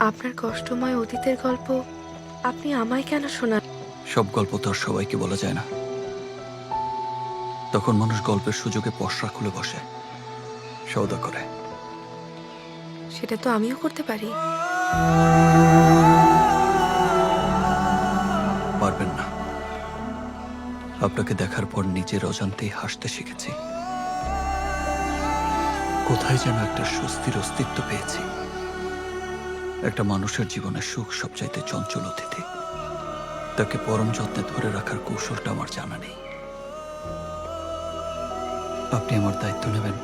আপনার কষ্টময় অতীতের গল্প আপনি আমায় কেন শোনান? সব গল্প তো আর সবাইকে বলা যায় না। তখন মানুষ গল্পের সুযোগে পসরা খুলে বসে, সওদা করে। সেটা তো আমিও করতে পারি। পারবেন না। আপনাকে দেখার পর নিজের অজান্তেই হাসতে শিখেছি। কোথায় যেন একটা স্বস্তির অস্তিত্ব পেয়েছি। একটা মানুষের জীবনে সুখ সবচাইতে চঞ্চল অতিথি। তাকে পরম যত্নে ধরে রাখার কৌশলটা আমার জানা নেই। আপনি আমার দায়িত্ব নেবেন?